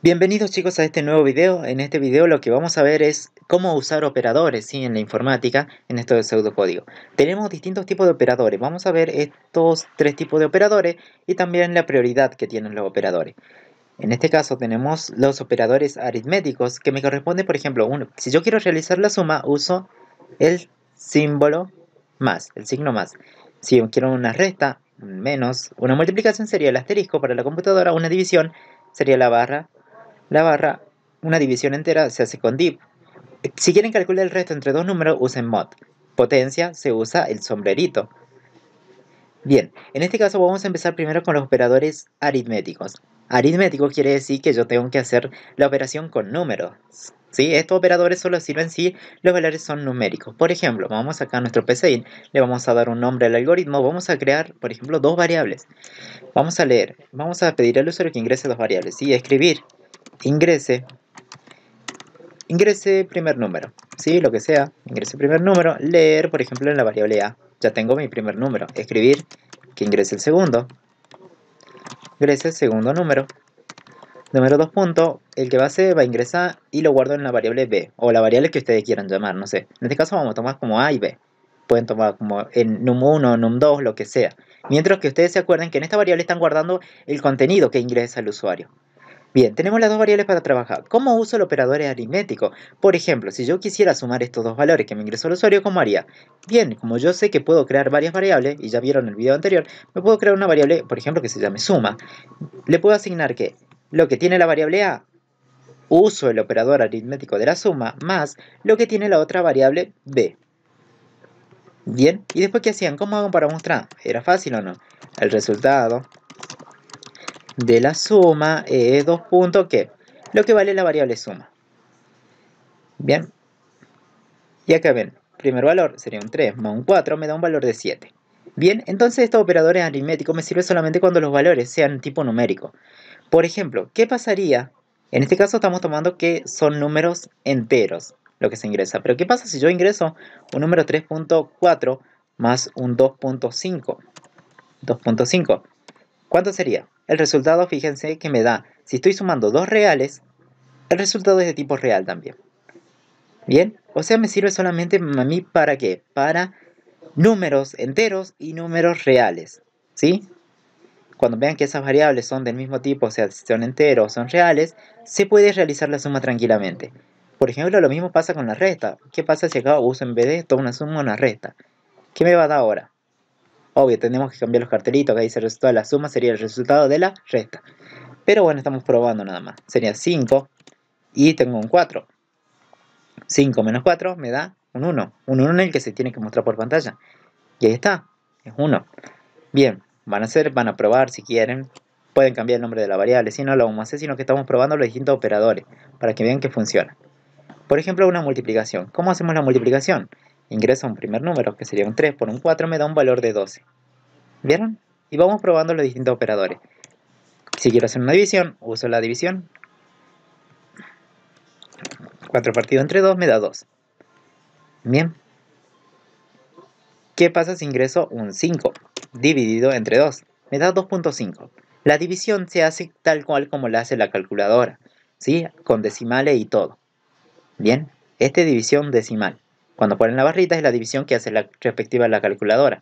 Bienvenidos chicos a este nuevo video. En este video lo que vamos a ver es cómo usar operadores, ¿sí? En la informática, en esto de pseudocódigo. Tenemos distintos tipos de operadores. Vamos a ver estos tres tipos de operadores y también la prioridad que tienen los operadores. En este caso tenemos los operadores aritméticos que me corresponde, por ejemplo, si yo quiero realizar la suma, uso el símbolo más, el signo más. Si quiero una resta, un menos, una multiplicación sería el asterisco para la computadora, una división sería la barra, una división entera se hace con div. Si quieren calcular el resto entre dos números, usen mod. Potencia se usa el sombrerito. Bien, en este caso vamos a empezar primero con los operadores aritméticos. Aritmético quiere decir que yo tengo que hacer la operación con números. ¿Sí? Estos operadores solo sirven si los valores son numéricos. Por ejemplo, vamos acá a nuestro PCIN, le vamos a dar un nombre al algoritmo, vamos a crear, por ejemplo, dos variables. Vamos a leer, vamos a pedir al usuario que ingrese dos variables, ¿sí? Escribir, ingrese primer número, ¿sí? Lo que sea, ingrese primer número, leer, por ejemplo, en la variable A, ya tengo mi primer número, escribir, que ingrese el segundo, ingrese el segundo número, número 2 punto, el que va a ingresar y lo guardo en la variable B, o la variable que ustedes quieran llamar, no sé, en este caso vamos a tomar como A y B, pueden tomar como en num1, num2, lo que sea, mientras que ustedes se acuerden que en esta variable están guardando el contenido que ingresa el usuario. Bien, tenemos las dos variables para trabajar. ¿Cómo uso el operador aritmético? Por ejemplo, si yo quisiera sumar estos dos valores que me ingresó el usuario, ¿cómo haría? Bien, como yo sé que puedo crear varias variables, y ya vieron el video anterior, me puedo crear una variable, por ejemplo, que se llame suma. Le puedo asignar que lo que tiene la variable A, uso el operador aritmético de la suma, más lo que tiene la otra variable B. Bien, ¿y después qué hacían? ¿Cómo hago para mostrar? ¿Era fácil o no? El resultado de la suma es 2 puntos, ¿qué? Lo que vale la variable suma. Bien, y acá ven, primer valor sería un 3 más un 4 me da un valor de 7. Bien, entonces estos operadores aritméticos me sirven solamente cuando los valores sean tipo numérico. Por ejemplo, ¿qué pasaría? En este caso estamos tomando que son números enteros lo que se ingresa. Pero ¿qué pasa si yo ingreso un número 3.4 más un 2.5? 2.5. ¿Cuánto sería? El resultado, fíjense que me da, si estoy sumando dos reales, el resultado es de tipo real también. Bien, o sea, me sirve solamente a mí para qué? Para números enteros y números reales, ¿sí? Cuando vean que esas variables son del mismo tipo, o sea, son enteros o son reales, se puede realizar la suma tranquilamente. Por ejemplo, lo mismo pasa con la resta. ¿Qué pasa si acá uso en vez de esto una suma una resta? ¿Qué me va a dar ahora? Obvio, tenemos que cambiar los cartelitos, que dice el resultado de la suma sería el resultado de la resta. Pero bueno, estamos probando nada más. Sería 5 y tengo un 4. 5 menos 4 me da un 1. Un 1 en el que se tiene que mostrar por pantalla. Y ahí está, es 1. Bien, van a probar si quieren. Pueden cambiar el nombre de la variable, si no lo vamos a hacer, sino que estamos probando los distintos operadores para que vean que funciona. Por ejemplo, una multiplicación. ¿Cómo hacemos la multiplicación? Ingreso un primer número, que sería un 3 por un 4, me da un valor de 12. ¿Vieron? Y vamos probando los distintos operadores. Si quiero hacer una división, uso la división. 4 partido entre 2 me da 2. Bien. ¿Qué pasa si ingreso un 5 dividido entre 2? Me da 2.5. La división se hace tal cual como la hace la calculadora, ¿sí? Con decimales y todo. Bien, esta es división decimal. Cuando ponen la barrita es la división que hace la respectiva a la calculadora.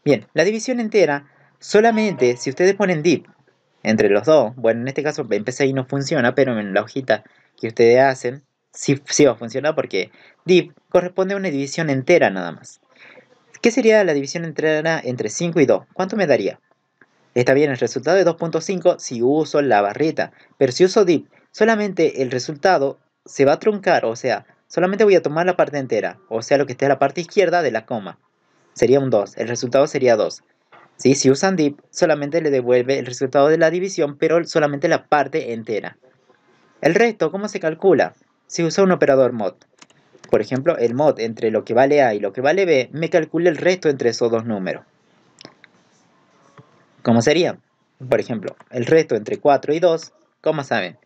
Bien, la división entera, solamente si ustedes ponen div entre los dos, bueno, en este caso en PCI no funciona, pero en la hojita que ustedes hacen, sí va a funcionar porque div corresponde a una división entera nada más. ¿Qué sería la división entera entre 5 y 2? ¿Cuánto me daría? Está bien, el resultado de 2.5 si uso la barrita, pero si uso div, solamente el resultado se va a truncar, o sea, solamente voy a tomar la parte entera, o sea, lo que esté a la parte izquierda de la coma. Sería un 2, el resultado sería 2. ¿Sí? Si usan div, solamente le devuelve el resultado de la división, pero solamente la parte entera. El resto, ¿cómo se calcula? Si usa un operador mod. Por ejemplo, el mod entre lo que vale A y lo que vale B me calcula el resto entre esos dos números. ¿Cómo sería? Por ejemplo, el resto entre 4 y 2, ¿cómo saben?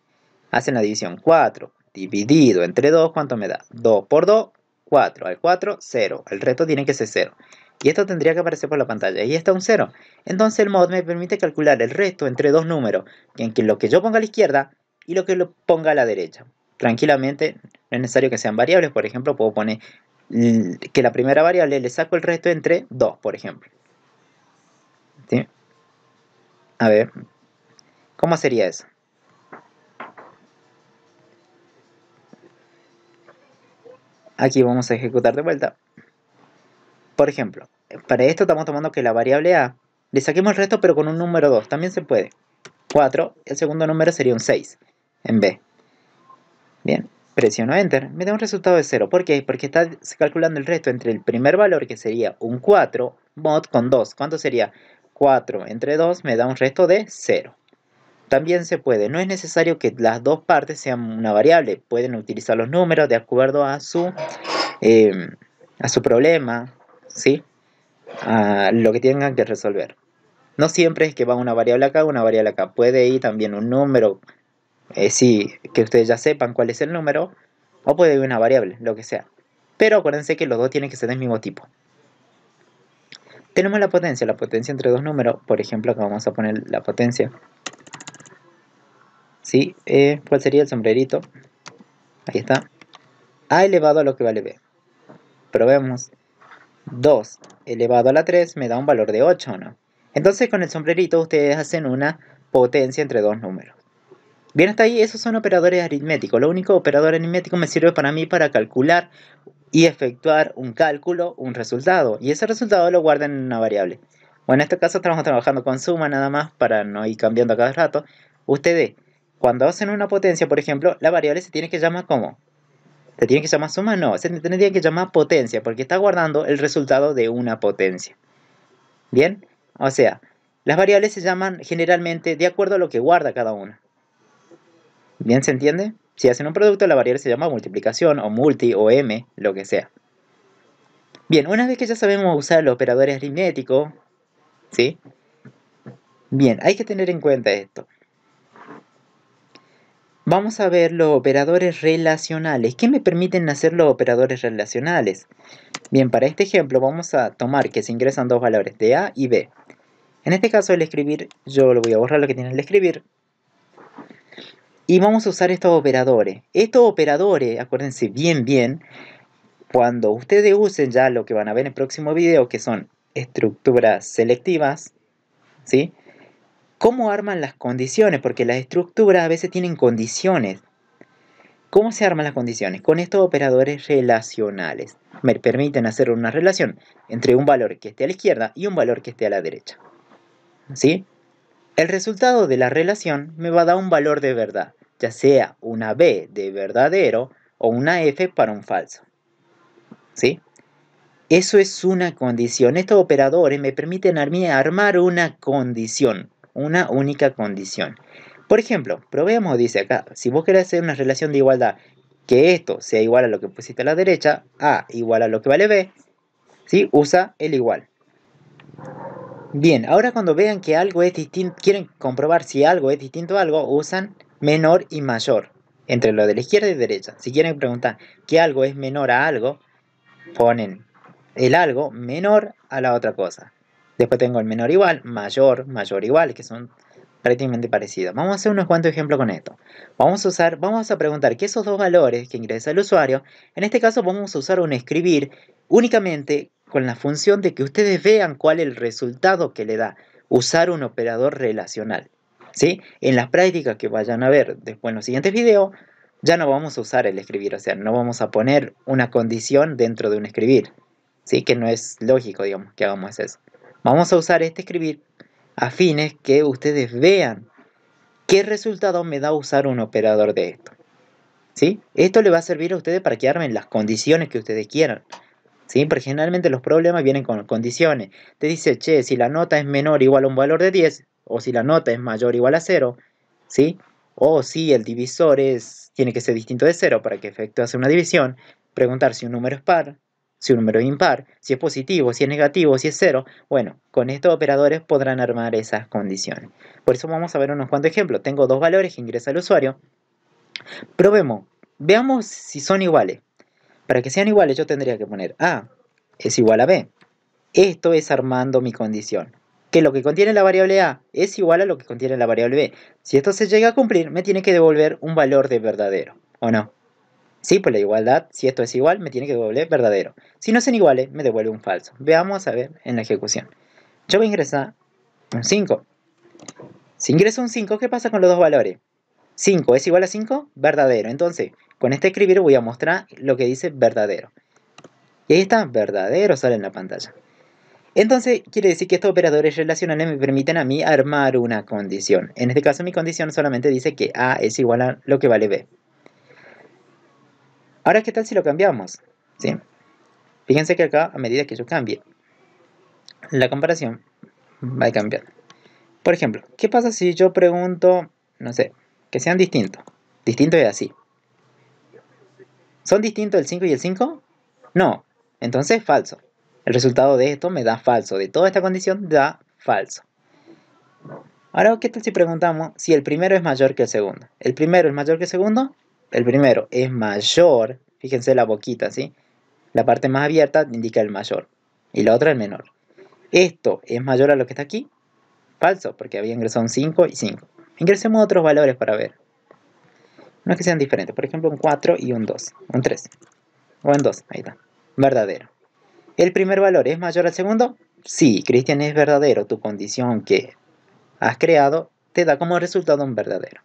Hacen la división 4 dividido entre 2, ¿cuánto me da? 2 por 2, 4. Al 4, 0. El resto tiene que ser 0. Y esto tendría que aparecer por la pantalla. Y está un 0. Entonces el mod me permite calcular el resto entre dos números, en que lo que yo ponga a la izquierda y lo que lo ponga a la derecha. Tranquilamente, no es necesario que sean variables. Por ejemplo, puedo poner que la primera variable le saco el resto entre 2, por ejemplo. ¿Sí? A ver, ¿cómo sería eso? Aquí vamos a ejecutar de vuelta. Por ejemplo, para esto estamos tomando que la variable a le saquemos el resto pero con un número 2. También se puede. 4, el segundo número sería un 6 en b. Bien, presiono Enter, me da un resultado de 0. ¿Por qué? Porque está calculando el resto entre el primer valor, que sería un 4, mod con 2. ¿Cuánto sería? 4 entre 2 me da un resto de 0. También se puede, no es necesario que las dos partes sean una variable. Pueden utilizar los números de acuerdo a su problema, ¿sí? A lo que tengan que resolver. No siempre es que va una variable acá, una variable acá. Puede ir también un número, sí, que ustedes ya sepan cuál es el número, o puede ir una variable, lo que sea. Pero acuérdense que los dos tienen que ser del mismo tipo. Tenemos la potencia entre dos números. Por ejemplo, acá vamos a poner la potencia. ¿Sí? ¿Cuál sería el sombrerito? Ahí está. A elevado a lo que vale b. Probemos. 2 elevado a la 3 me da un valor de 8, ¿no? Entonces con el sombrerito ustedes hacen una potencia entre dos números. Bien, hasta ahí esos son operadores aritméticos. Lo único operador aritmético me sirve para mí para calcular y efectuar un cálculo, un resultado. Y ese resultado lo guardan en una variable. Bueno, en este caso estamos trabajando con suma nada más para no ir cambiando a cada rato. Ustedes, cuando hacen una potencia, por ejemplo, la variable se tiene que llamar ¿cómo? ¿Se tiene que llamar suma? No, se tendría que llamar potencia porque está guardando el resultado de una potencia. ¿Bien? O sea, las variables se llaman generalmente de acuerdo a lo que guarda cada una. ¿Bien se entiende? Si hacen un producto, la variable se llama multiplicación o multi o m, lo que sea. Bien, una vez que ya sabemos usar los operadores aritméticos, ¿sí? Bien, hay que tener en cuenta esto. Vamos a ver los operadores relacionales. ¿Qué me permiten hacer los operadores relacionales? Bien, para este ejemplo vamos a tomar que se ingresan dos valores de A y B. En este caso el escribir, yo lo voy a borrar lo que tiene el escribir. Y vamos a usar estos operadores. Estos operadores, acuérdense bien, cuando ustedes usen ya lo que van a ver en el próximo video, que son estructuras selectivas, ¿sí? ¿Cómo arman las condiciones? Porque las estructuras a veces tienen condiciones. ¿Cómo se arman las condiciones? Con estos operadores relacionales. Me permiten hacer una relación entre un valor que esté a la izquierda y un valor que esté a la derecha. ¿Sí? El resultado de la relación me va a dar un valor de verdad, ya sea una B de verdadero o una F para un falso. ¿Sí? Eso es una condición. Estos operadores me permiten a mí armar una condición, una única condición. Por ejemplo, probemos, dice acá, si vos querés hacer una relación de igualdad, que esto sea igual a lo que pusiste a la derecha, A igual a lo que vale B, ¿sí? Usa el igual. Bien, ahora cuando vean que algo es distinto, quieren comprobar si algo es distinto a algo, usan menor y mayor, entre lo de la izquierda y derecha. Si quieren preguntar que algo es menor a algo, ponen el algo menor a la otra cosa. Después tengo el menor igual, mayor, mayor igual, que son prácticamente parecidos. Vamos a hacer unos cuantos ejemplos con esto. Vamos a preguntar que esos dos valores que ingresa el usuario, en este caso vamos a usar un escribir únicamente con la función de que ustedes vean cuál es el resultado que le da usar un operador relacional. ¿Sí? En las prácticas que vayan a ver después en los siguientes videos, ya no vamos a usar el escribir, o sea, no vamos a poner una condición dentro de un escribir, ¿sí? Que no es lógico, digamos, que hagamos eso. Vamos a usar este escribir a fines que ustedes vean qué resultado me da usar un operador de esto, ¿sí? Esto le va a servir a ustedes para que armen las condiciones que ustedes quieran, ¿sí? Porque generalmente los problemas vienen con condiciones. Te dice, che, si la nota es menor o igual a un valor de 10, o si la nota es mayor o igual a 0, ¿sí? O si el divisor tiene que ser distinto de 0 para que efectúe una división. Preguntar si un número es par, si un número es impar, si es positivo, si es negativo, si es 0. Bueno, con estos operadores podrán armar esas condiciones. Por eso vamos a ver unos cuantos ejemplos. Tengo dos valores que ingresa el usuario. Probemos, veamos si son iguales. Para que sean iguales yo tendría que poner A es igual a B. Esto es armando mi condición. que lo que contiene la variable A es igual a lo que contiene la variable B. Si esto se llega a cumplir, me tiene que devolver un valor de verdadero, ¿o no? Sí, por la igualdad, si esto es igual, me tiene que devolver verdadero. Si no son iguales, me devuelve un falso. Veamos a ver en la ejecución. Yo voy a ingresar un 5. Si ingreso un 5, ¿qué pasa con los dos valores? 5 es igual a 5, verdadero. Entonces, con este escribir voy a mostrar lo que dice verdadero. Y ahí está, verdadero sale en la pantalla. Entonces, quiere decir que estos operadores relacionales me permiten a mí armar una condición. En este caso, mi condición solamente dice que A es igual a lo que vale B. Ahora, ¿qué tal si lo cambiamos? ¿Sí? Fíjense que acá, a medida que yo cambie, la comparación va a cambiar. Por ejemplo, ¿qué pasa si yo pregunto, no sé, que sean distintos? Distinto es así. ¿Son distintos el 5 y el 5? No. Entonces, falso. El resultado de esto me da falso. De toda esta condición da falso. Ahora, ¿qué tal si preguntamos si el primero es mayor que el segundo? ¿El primero es mayor que el segundo? El primero es mayor. Fíjense la boquita, ¿sí? La parte más abierta indica el mayor. Y la otra el menor. ¿Esto es mayor a lo que está aquí? Falso, porque había ingresado un 5 y 5. Ingresemos otros valores para ver. No es que sean diferentes. Por ejemplo, un 4 y un 2. Un 3. O un 2. Ahí está. Verdadero. ¿El primer valor es mayor al segundo? Sí, Cristian, es verdadero. Tu condición que has creado te da como resultado un verdadero.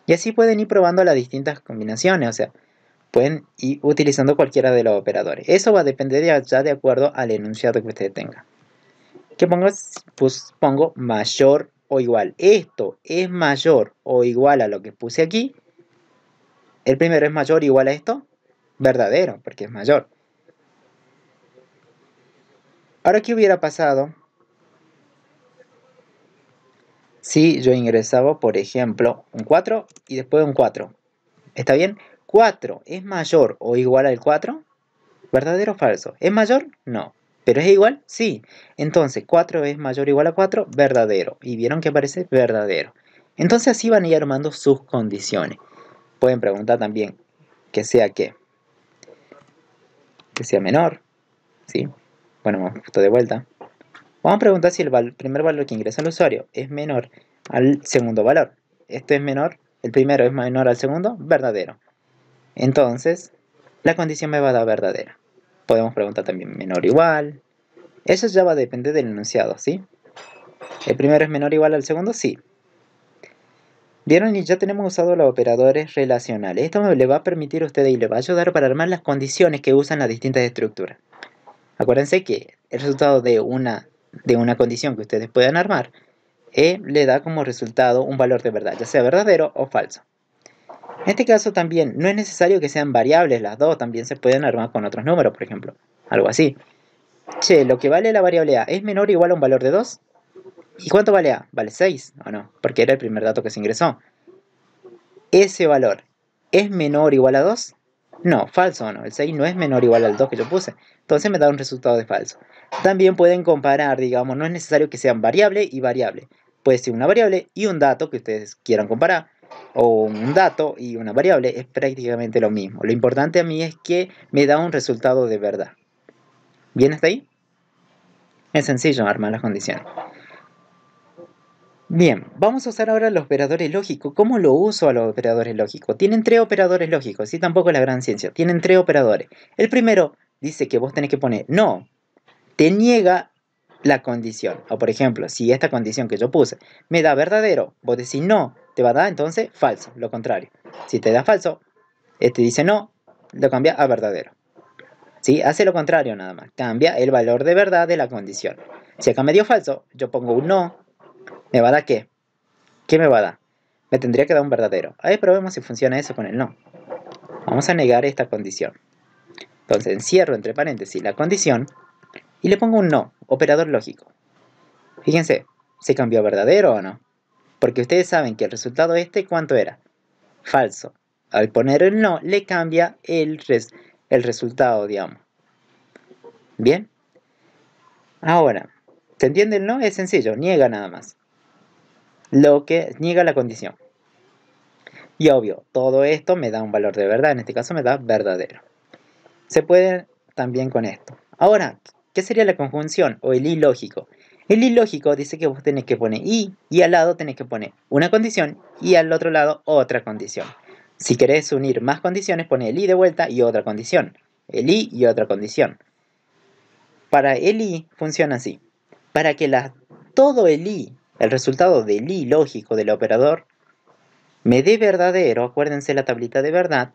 Y así pueden ir probando las distintas combinaciones. O sea, pueden ir utilizando cualquiera de los operadores. Eso va a depender ya de acuerdo al enunciado que ustedes tengan. ¿Qué pongo? Pues pongo mayor o igual. Esto es mayor o igual a lo que puse aquí. El primero es mayor o igual a esto. Verdadero, porque es mayor. Ahora, ¿qué hubiera pasado si yo ingresaba, por ejemplo, un 4 y después un 4? ¿Está bien? 4 es mayor o igual al 4. ¿Verdadero o falso? ¿Es mayor? No. ¿Pero es igual? Sí. Entonces, 4 es mayor o igual a 4, verdadero. ¿Y vieron que aparece verdadero? Entonces así van a ir armando sus condiciones. Pueden preguntar también que sea qué. Que sea menor. ¿Sí? Bueno, vamos esto de vuelta. Vamos a preguntar si el primer valor que ingresa el usuario es menor al segundo valor. Esto es menor, el primero es menor al segundo, verdadero. Entonces, la condición me va a dar verdadera. Podemos preguntar también menor o igual. Eso ya va a depender del enunciado, ¿sí? ¿El primero es menor o igual al segundo? Sí. ¿Vieron? Y ya tenemos usado los operadores relacionales. Esto le va a permitir a ustedes y le va a ayudar para armar las condiciones que usan las distintas estructuras. Acuérdense que el resultado de una condición que ustedes puedan armar le da como resultado un valor de verdad, ya sea verdadero o falso. En este caso también no es necesario que sean variables las dos, también se pueden armar con otros números, por ejemplo. Algo así. Che, lo que vale la variable A es menor o igual a un valor de 2. ¿Y cuánto vale A? Vale 6, ¿o no? Porque era el primer dato que se ingresó. ¿Ese valor es menor o igual a 2? No, falso o no. El 6 no es menor o igual al 2 que yo puse. Entonces me da un resultado de falso. También pueden comparar, digamos, no es necesario que sean variable y variable. Puede ser una variable y un dato que ustedes quieran comparar. O un dato y una variable es prácticamente lo mismo. Lo importante a mí es que me da un resultado de verdad. ¿Bien hasta ahí? Es sencillo armar las condiciones. Bien, vamos a usar ahora los operadores lógicos. ¿Cómo lo uso a los operadores lógicos? Tienen 3 operadores lógicos, y tampoco es la gran ciencia. Tienen 3 operadores. El primero dice que vos tenés que poner no, te niega la condición. O por ejemplo, si esta condición que yo puse me da verdadero, vos decís no, te va a dar entonces falso, lo contrario. Si te da falso, este dice no, lo cambia a verdadero. ¿Sí? Hace lo contrario nada más, cambia el valor de verdad de la condición. Si acá me dio falso, yo pongo un no, ¿me va a dar qué? ¿Qué me va a dar? Me tendría que dar un verdadero. A ver, probemos si funciona eso con el no. Vamos a negar esta condición. Entonces encierro entre paréntesis la condición y le pongo un no, operador lógico. Fíjense, ¿se cambió a verdadero o no? Porque ustedes saben que el resultado ¿cuánto era? Falso. Al poner el no, le cambia el resultado, digamos. ¿Bien? Ahora, ¿se entiende el no? Es sencillo, niega nada más. Lo que niega la condición. Y obvio, todo esto me da un valor de verdad, en este caso me da verdadero. Se puede también con esto. Ahora, ¿qué sería la conjunción o el ilógico? El ilógico dice que vos tenés que poner y al lado tenés que poner una condición y al otro lado otra condición. Si querés unir más condiciones, pone el i de vuelta y otra condición. El i y otra condición. Para el i funciona así. Para que todo el resultado del i lógico del operador, me dé verdadero, acuérdense la tablita de verdad,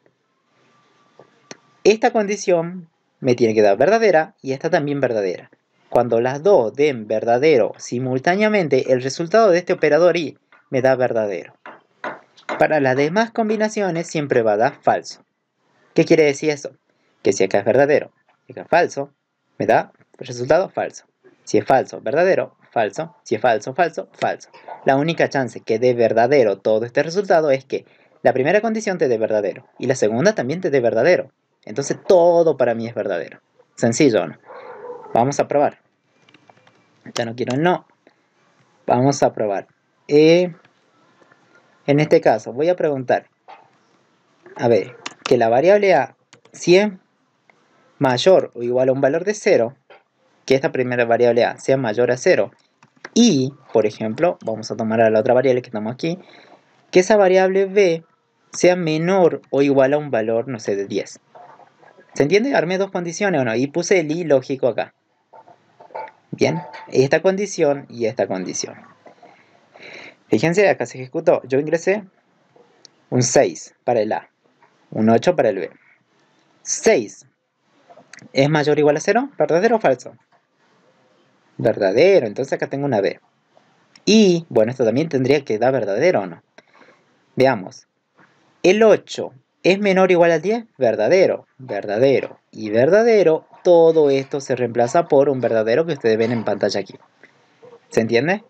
esta condición me tiene que dar verdadera y esta también verdadera. Cuando las dos den verdadero simultáneamente, el resultado de este operador i me da verdadero. Para las demás combinaciones siempre va a dar falso. ¿Qué quiere decir eso? Que si acá es verdadero y acá es falso, me da resultado falso. Si es falso, verdadero, falso. Si es falso, falso, falso. La única chance que dé verdadero todo este resultado es que la primera condición te dé verdadero y la segunda también te dé verdadero. Entonces todo para mí es verdadero. Sencillo, ¿no? Vamos a probar. Ya no quiero el no. Vamos a probar. En este caso voy a preguntar. A ver, que la variable a si es mayor o igual a un valor de 0, que esta primera variable a sea mayor a 0, y, por ejemplo, vamos a tomar a la otra variable que estamos aquí, que esa variable b sea menor o igual a un valor, no sé, de 10. ¿Se entiende? Armé dos condiciones o no, y puse el i lógico acá. Bien, esta condición y esta condición. Fíjense, acá se ejecutó. Yo ingresé un 6 para el a, un 8 para el b. 6 es mayor o igual a 0, ¿verdadero o falso? Verdadero, entonces acá tengo una b. Y, bueno, esto también tendría que dar verdadero o no. Veamos. El 8 es menor o igual al 10, verdadero, verdadero y verdadero. Todo esto se reemplaza por un verdadero que ustedes ven en pantalla aquí. ¿Se entiende?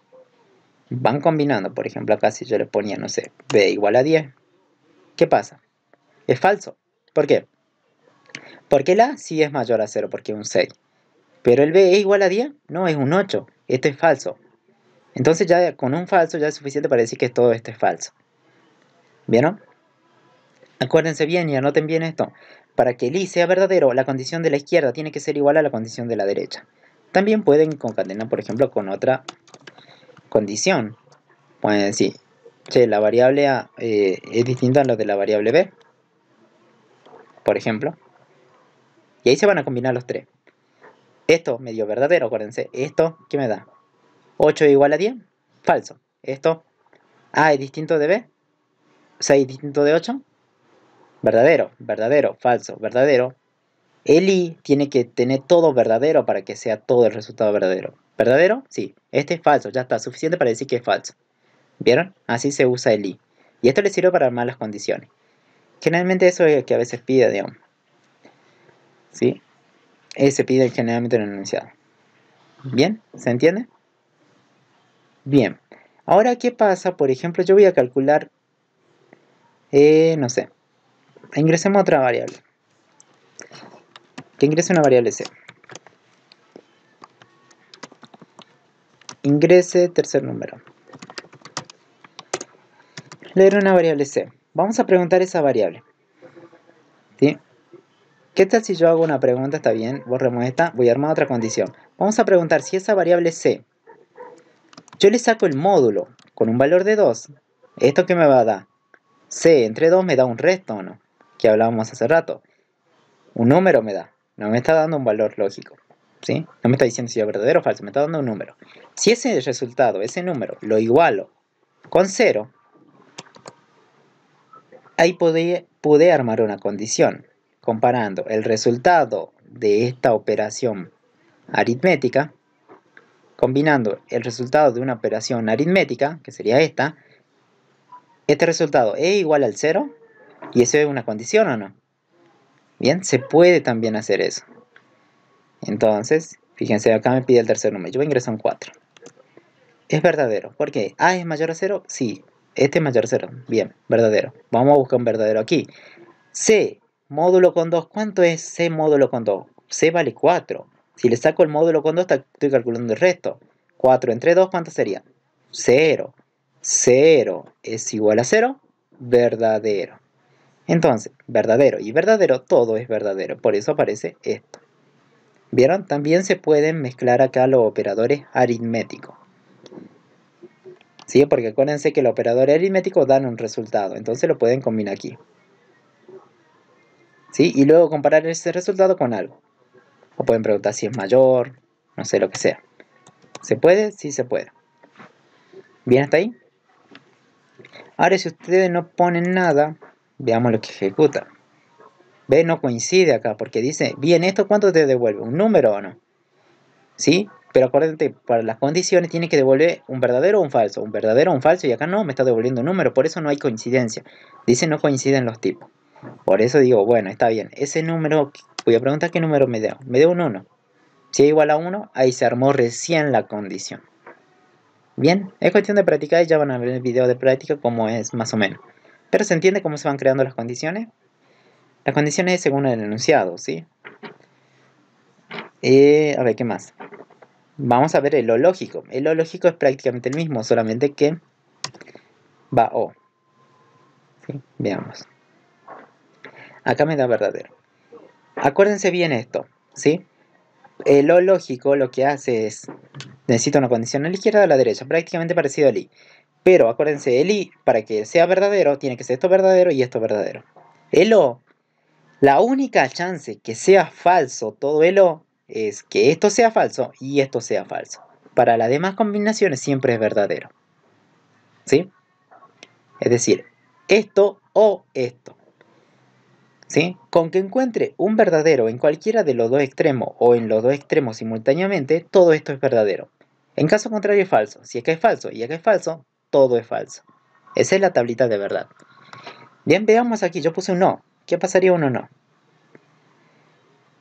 Van combinando, por ejemplo, acá si yo le ponía, no sé, b igual a 10. ¿Qué pasa? Es falso. ¿Por qué? Porque el a sí es mayor a 0, porque es un 6. Pero el b es igual a 10, no, es un 8. Esto es falso. Entonces ya con un falso ya es suficiente para decir que todo esto es falso. ¿Vieron? Acuérdense bien y anoten bien esto. Para que el i sea verdadero, la condición de la izquierda tiene que ser igual a la condición de la derecha. También pueden concatenar, por ejemplo, con otra condición. Pueden decir, che, la variable a es distinta a la de la variable b, por ejemplo. Y ahí se van a combinar los tres. Esto me dio verdadero, acuérdense. Esto, ¿qué me da? 8 igual a 10, falso. Esto, a es distinto de b, 6 distinto de 8, verdadero, verdadero, falso, verdadero. El i tiene que tener todo verdadero para que sea todo el resultado verdadero. ¿Verdadero? Sí. Este es falso, ya está, suficiente para decir que es falso. ¿Vieron? Así se usa el i. Y esto le sirve para armar las condiciones. Generalmente eso es lo que a veces pide, digamos. ¿Sí? Se pide generalmente en el enunciado. ¿Bien? ¿Se entiende? Bien. Ahora, ¿qué pasa? Por ejemplo, yo voy a calcular, no sé, ingresemos otra variable. Que ingrese una variable c. Ingrese tercer número. Leer una variable c. Vamos a preguntar esa variable. ¿Sí? ¿Qué tal si yo hago una pregunta? Está bien, borremos esta, voy a armar otra condición. Vamos a preguntar si esa variable c, yo le saco el módulo con un valor de 2. ¿Esto qué me va a dar? C entre 2 me da un resto, ¿o no? Que hablábamos hace rato. Un número me da, no me está dando un valor lógico. ¿Sí? No me está diciendo si es verdadero o falso, me está dando un número. Si ese resultado, ese número, lo igualo con 0, ahí pude armar una condición comparando el resultado de esta operación aritmética, combinando el resultado de una operación aritmética, que sería esta. Este resultado es igual al 0, y eso es una condición o no. Bien, se puede también hacer eso. Entonces, fíjense, acá me pide el tercer número, yo voy a ingresar un 4. Es verdadero, ¿por qué? ¿A es mayor a 0? Sí, este es mayor a 0, bien, verdadero. Vamos a buscar un verdadero aquí. C módulo con 2, ¿cuánto es C módulo con 2? C vale 4. Si le saco el módulo con 2, estoy calculando el resto. 4 entre 2, ¿cuánto sería? 0. 0 es igual a 0, verdadero. Entonces, verdadero y verdadero, todo es verdadero. Por eso aparece esto. ¿Vieron? También se pueden mezclar acá los operadores aritméticos. ¿Sí? Porque acuérdense que los operadores aritméticos dan un resultado, entonces lo pueden combinar aquí. ¿Sí? Y luego comparar ese resultado con algo. O pueden preguntar si es mayor, no sé, lo que sea. ¿Se puede? Sí se puede. ¿Bien hasta ahí? Ahora si ustedes no ponen nada, veamos lo que ejecuta. ¿Ve? No coincide acá, porque dice, bien, ¿esto cuánto te devuelve? ¿Un número o no? ¿Sí? Pero acuérdate, para las condiciones tiene que devolver un verdadero o un falso. Un verdadero o un falso, y acá no, me está devolviendo un número, por eso no hay coincidencia. Dice no coinciden los tipos. Por eso digo, bueno, está bien. Ese número, voy a preguntar qué número me dio. Me dio un 1. Si es igual a 1, ahí se armó recién la condición. Bien, es cuestión de practicar y ya van a ver el video de práctica cómo es más o menos. Pero se entiende cómo se van creando las condiciones. Las condiciones según el enunciado, ¿sí? A ver, ¿qué más? Vamos a ver el lo lógico. El lo lógico es prácticamente el mismo, solamente que va o. ¿Sí? Veamos. Acá me da verdadero. Acuérdense bien esto, ¿sí? El lo lógico lo que hace es, necesita una condición a la izquierda o a la derecha, prácticamente parecido al i. Pero acuérdense, el i, para que sea verdadero, tiene que ser esto verdadero y esto verdadero. El o, la única chance que sea falso todo el o, es que esto sea falso y esto sea falso. Para las demás combinaciones siempre es verdadero. ¿Sí? Es decir, esto o esto. ¿Sí? Con que encuentre un verdadero en cualquiera de los dos extremos o en los dos extremos simultáneamente, todo esto es verdadero. En caso contrario es falso. Si acá es falso y acá es falso, todo es falso. Esa es la tablita de verdad. Bien, veamos aquí, yo puse un no. ¿Qué pasaría un no?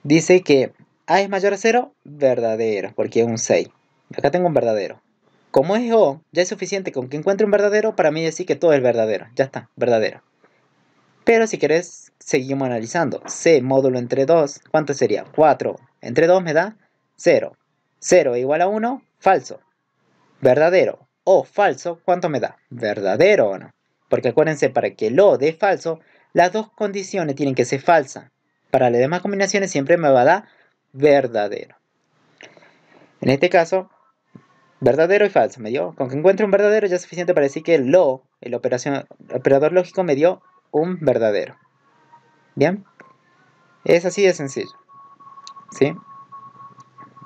Dice que A es mayor a 0, verdadero, porque es un 6. Acá tengo un verdadero. Como es O, ya es suficiente con que encuentre un verdadero para mí decir que todo es verdadero. Ya está, verdadero. Pero si querés, seguimos analizando. C módulo entre 2, ¿cuánto sería? 4 entre 2 me da 0. 0 igual a 1, falso. Verdadero o falso, ¿cuánto me da? ¿Verdadero o no? Porque acuérdense, para que lo dé falso, las dos condiciones tienen que ser falsas. Para las demás combinaciones siempre me va a dar verdadero. En este caso, verdadero y falso me dio. Con que encuentre un verdadero ya es suficiente para decir que el operador lógico me dio un verdadero. ¿Bien? Es así de sencillo. ¿Sí?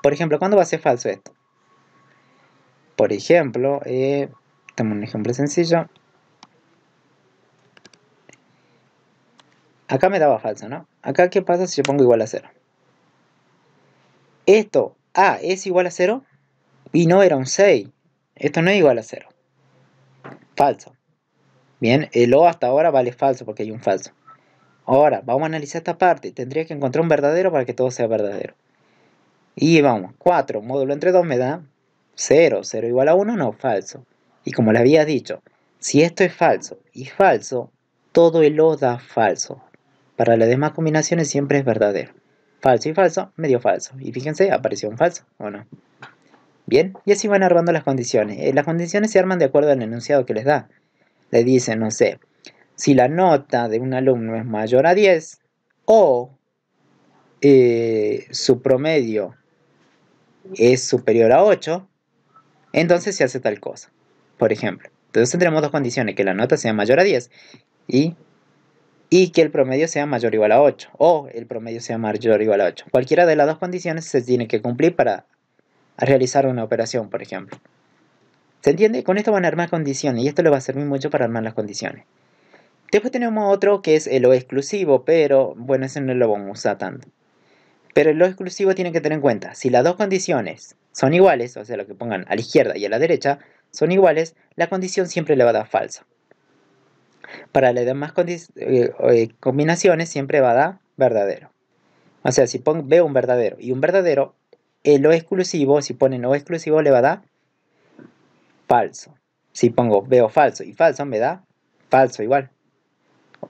Por ejemplo, ¿cuándo va a ser falso esto? Por ejemplo, dame un ejemplo sencillo. Acá me daba falso, ¿no? Acá, ¿qué pasa si yo pongo igual a 0? Esto, A es igual a 0 y no era un 6. Esto no es igual a 0. Falso. Bien, el O hasta ahora vale falso porque hay un falso. Ahora, vamos a analizar esta parte. Tendría que encontrar un verdadero para que todo sea verdadero. Y vamos, 4 módulo entre 2 me da 0. 0 igual a 1, no, falso. Y como le había dicho, si esto es falso y falso, todo el O da falso. Para las demás combinaciones siempre es verdadero. Falso y falso, medio falso. Y fíjense, apareció un falso, ¿o no? Bien, y así van armando las condiciones. Las condiciones se arman de acuerdo al enunciado que les da. Le dicen, no sé, si la nota de un alumno es mayor a 10 o su promedio es superior a 8, entonces se hace tal cosa. Por ejemplo, entonces tendremos dos condiciones, que la nota sea mayor a 10 y, que el promedio sea mayor o igual a 8, o el promedio sea mayor o igual a 8. Cualquiera de las dos condiciones se tiene que cumplir para realizar una operación, por ejemplo. ¿Se entiende? Con esto van a armar condiciones y esto le va a servir mucho para armar las condiciones. Después tenemos otro que es el O exclusivo, pero bueno, ese no lo vamos a usar tanto. Pero el O exclusivo tienen que tener en cuenta, si las dos condiciones son iguales, o sea, lo que pongan a la izquierda y a la derecha, son iguales, la condición siempre le va a dar falsa. Para las demás combinaciones siempre va a dar verdadero. O sea, si veo un verdadero y un verdadero, el O exclusivo, si ponen O exclusivo, le va a dar falso. Si pongo veo falso y falso, me da falso igual.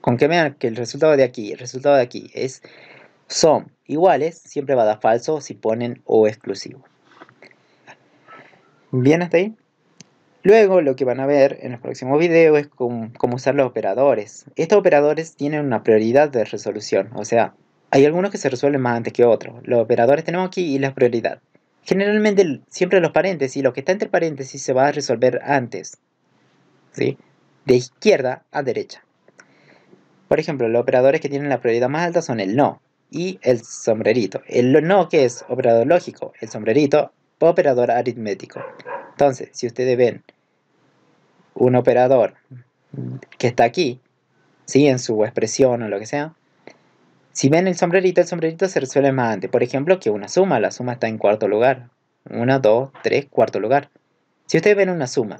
Con que vean que el resultado de aquí y el resultado de aquí son iguales, siempre va a dar falso si ponen O exclusivo. ¿Bien hasta ahí? Luego lo que van a ver en el próximo video es cómo usar los operadores. Estos operadores tienen una prioridad de resolución, o sea, Hay algunos que se resuelven más antes que otros. Los operadores tenemos aquí y la prioridad. Generalmente siempre los paréntesis, lo que está entre paréntesis se va a resolver antes, ¿sí? De izquierda a derecha. Por ejemplo, los operadores que tienen la prioridad más alta son el no y el sombrerito. El no, que es operador lógico, el sombrerito, operador aritmético. Entonces, si ustedes ven un operador que está aquí, ¿sí? En su expresión o lo que sea, si ven el sombrerito se resuelve más antes. Por ejemplo, que una suma, la suma está en cuarto lugar. 1, 2, 3, cuarto lugar. Si ustedes ven una suma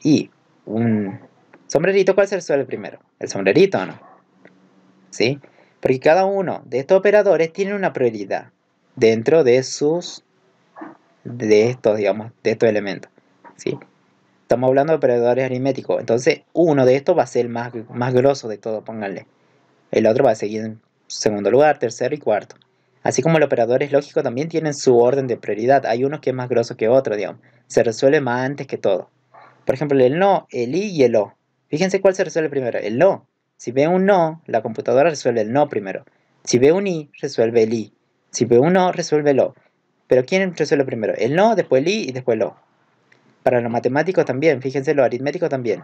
y un sombrerito, ¿cuál se resuelve primero? ¿El sombrerito o no? ¿Sí? Porque cada uno de estos operadores tiene una prioridad dentro de estos, digamos, de estos elementos, ¿sí? Estamos hablando de operadores aritméticos, entonces uno de estos va a ser el más grosso de todo, pónganle. El otro va a seguir en segundo lugar, tercero y cuarto. Así como los operadores lógicos también tienen su orden de prioridad. Hay unos que es más grosso que otros, digamos. Se resuelve más antes que todo. Por ejemplo, el no, el i y el o. Fíjense cuál se resuelve primero. El no. Si ve un no, la computadora resuelve el no primero. Si ve un i, resuelve el i. Si ve un o, resuelve el o. Pero ¿quién resuelve primero? El no, después el i y después el o. Para los matemáticos también, fíjense, los aritméticos también.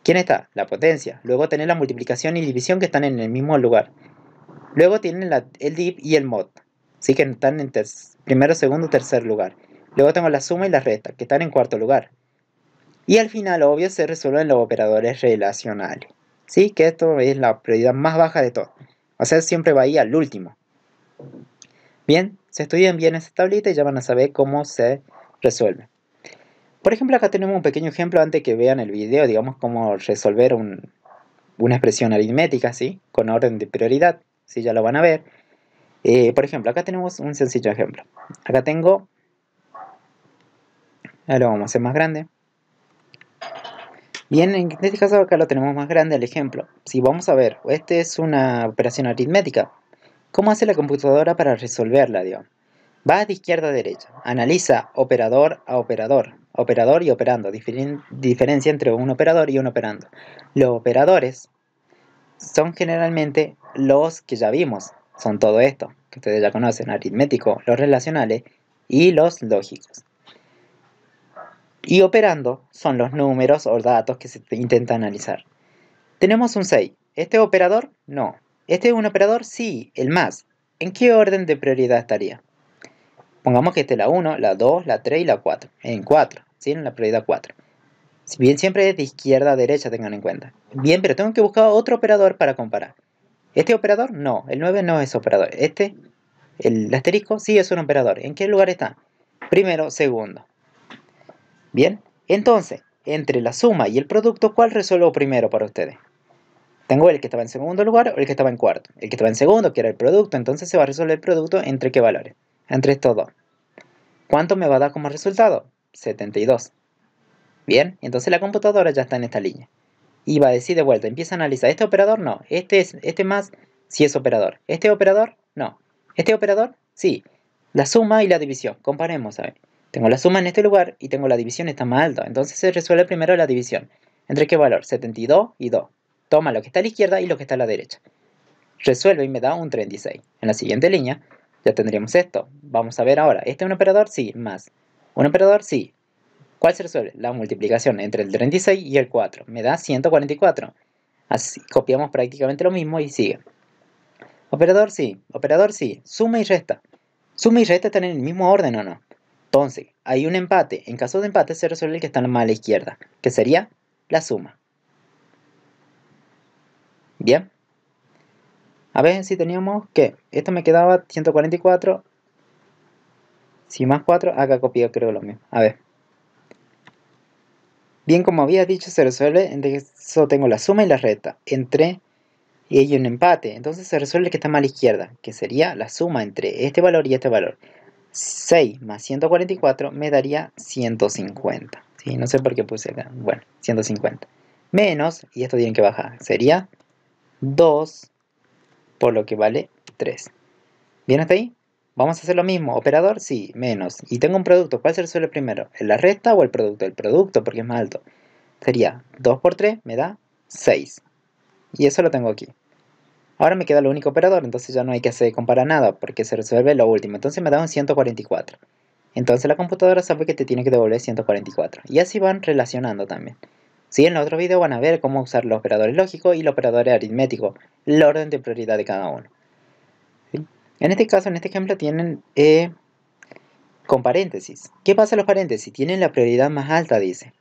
¿Quién está? La potencia. Luego tener la multiplicación y división que están en el mismo lugar. Luego tienen el div y el mod. Sí, que están en primero, segundo, tercer lugar. Luego tengo la suma y la resta, que están en cuarto lugar. Y al final, obvio, se resuelven los operadores relacionales. Sí, que esto es la prioridad más baja de todo. O sea, siempre va ahí al último. Bien, si estudian bien esta tablita y ya van a saber cómo se resuelve. Por ejemplo, acá tenemos un pequeño ejemplo antes que vean el video, digamos, cómo resolver una expresión aritmética, ¿sí? Con orden de prioridad, ¿sí? Ya lo van a ver. Por ejemplo, acá tenemos un sencillo ejemplo. Acá tengo, ahora lo vamos a hacer más grande. Bien, en este caso acá lo tenemos más grande el ejemplo. Si vamos a ver, esta es una operación aritmética. ¿Cómo hace la computadora para resolverla, digamos? Va de izquierda a derecha, analiza operador a operador, operador y operando, diferencia entre un operador y un operando. Los operadores son generalmente los que ya vimos, son todo esto, que ustedes ya conocen, aritmético, los relacionales y los lógicos. Y operando son los números o datos que se intenta analizar. Tenemos un 6. ¿Este operador? No. ¿Este es un operador? Sí, el más. ¿En qué orden de prioridad estaría? Pongamos que este es la 1, la 2, la 3 y la 4. En 4, ¿sí? En la prioridad 4. Si bien siempre es de izquierda a derecha, tengan en cuenta. Bien, pero tengo que buscar otro operador para comparar. ¿Este operador? No, el 9 no es operador. El asterisco, sí es un operador. ¿En qué lugar está? Primero, segundo. Bien, entonces, entre la suma y el producto, ¿cuál resuelvo primero para ustedes? Tengo el que estaba en segundo lugar o el que estaba en cuarto. El que estaba en segundo, que era el producto, entonces se va a resolver el producto entre qué valores. Entre estos dos. ¿Cuánto me va a dar como resultado? 72. Bien, entonces la computadora ya está en esta línea. Y va a decir de vuelta, empieza a analizar, ¿este operador? No. Este más, sí es operador. ¿Este operador? No. ¿Este operador? Sí. La suma y la división. Comparemos, a ver. Tengo la suma en este lugar y tengo la división está más alta. Entonces se resuelve primero la división. ¿Entre qué valor? 72 y 2. Toma lo que está a la izquierda y lo que está a la derecha. Resuelve y me da un 36. En la siguiente línea ya tendríamos esto. Vamos a ver ahora. ¿Este es un operador? Sí. Más. ¿Un operador? Sí. ¿Cuál se resuelve? La multiplicación entre el 36 y el 4. Me da 144. Así copiamos prácticamente lo mismo y sigue. Operador sí. Operador sí. Suma y resta. Suma y resta están en el mismo orden o no. Entonces, hay un empate. En caso de empate se resuelve el que está más a la izquierda, que sería la suma. Bien. A ver si teníamos que esto me quedaba 144. Si más 4, acá copié creo lo mismo. A ver. Bien, como había dicho, se resuelve entre eso tengo la suma y la resta. Y hay un empate. Entonces se resuelve el que está más a la izquierda, que sería la suma entre este valor y este valor. 6 más 144 me daría 150. ¿Sí? No sé por qué puse acá. Bueno, 150. Menos, y esto tiene que bajar, sería 2 por lo que vale 3. ¿Bien hasta ahí? Vamos a hacer lo mismo. Operador, sí, menos. Y tengo un producto. ¿Cuál se resuelve primero? ¿La resta o el producto? El producto, porque es más alto. Sería 2 por 3 me da 6. Y eso lo tengo aquí. Ahora me queda el único operador, entonces ya no hay que hacer comparar nada, porque se resuelve lo último. Entonces me da un 144. Entonces la computadora sabe que te tiene que devolver 144. Y así van relacionando también. Sí, en el otro video van a ver cómo usar los operadores lógicos y los operadores aritméticos, el orden de prioridad de cada uno. ¿Sí? En este caso, en este ejemplo, tienen con paréntesis. ¿Qué pasa en los paréntesis? Tienen la prioridad más alta, dice.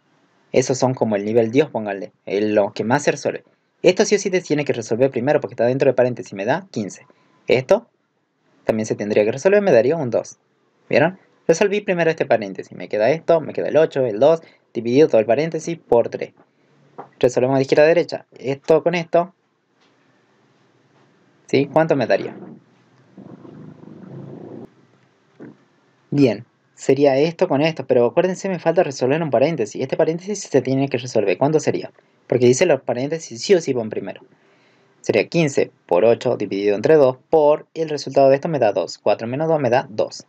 Esos son como el nivel Dios, pónganle, lo que más se resuelve. Esto sí o sí te tiene que resolver primero porque está dentro de paréntesis, me da 15. Esto también se tendría que resolver, me daría un 2. ¿Vieron? Resolví primero este paréntesis, me queda esto, me queda el 8, el 2, dividido todo el paréntesis por 3. Resolvemos de izquierda a derecha, esto con esto, ¿sí? ¿Cuánto me daría? Bien, sería esto con esto, pero acuérdense, me falta resolver un paréntesis. Este paréntesis se tiene que resolver. ¿Cuánto sería? Porque dice los paréntesis sí o sí van primero. Sería 15 por 8 dividido entre 2 por el resultado de esto me da 2. 4 menos 2 me da 2.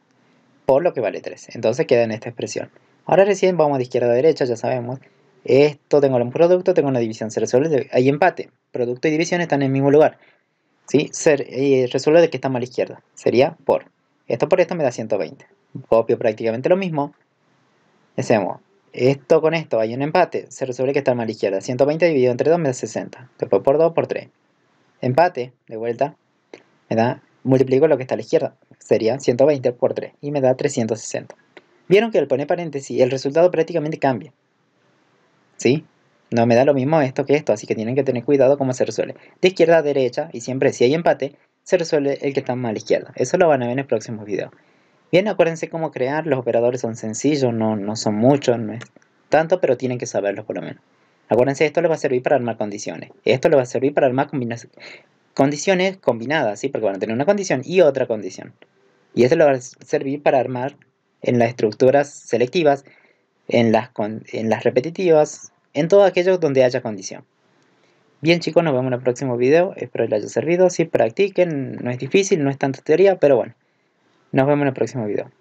Por lo que vale 3. Entonces queda en esta expresión. Ahora recién vamos de izquierda a derecha, ya sabemos. Esto tengo un producto, tengo una división. Se resuelve, hay empate. Producto y división están en el mismo lugar. ¿Sí? Resuelve de que está mal a la izquierda. Sería por. Esto por esto me da 120. Copio prácticamente lo mismo. Hacemos esto con esto, hay un empate. Se resuelve que está mal a la izquierda. 120 dividido entre 2 me da 60. Después por 2 por 3. Empate, de vuelta, me da, multiplico lo que está a la izquierda, sería 120 por 3, y me da 360. Vieron que al poner paréntesis, el resultado prácticamente cambia, ¿sí? No me da lo mismo esto que esto, así que tienen que tener cuidado cómo se resuelve. De izquierda a derecha, y siempre si hay empate, se resuelve el que está más a la izquierda. Eso lo van a ver en el próximo video. Bien, acuérdense cómo crear, los operadores son sencillos, no son muchos, no es tanto, pero tienen que saberlos por lo menos. Acuérdense, esto les va a servir para armar condiciones. Esto les va a servir para armar condiciones combinadas, ¿sí? Porque van a tener una condición y otra condición. Y esto le va a servir para armar en las estructuras selectivas, en las repetitivas, en todo aquello donde haya condición. Bien chicos, nos vemos en el próximo video. Espero les haya servido. Si practiquen, no es difícil, no es tanta teoría, pero bueno. Nos vemos en el próximo video.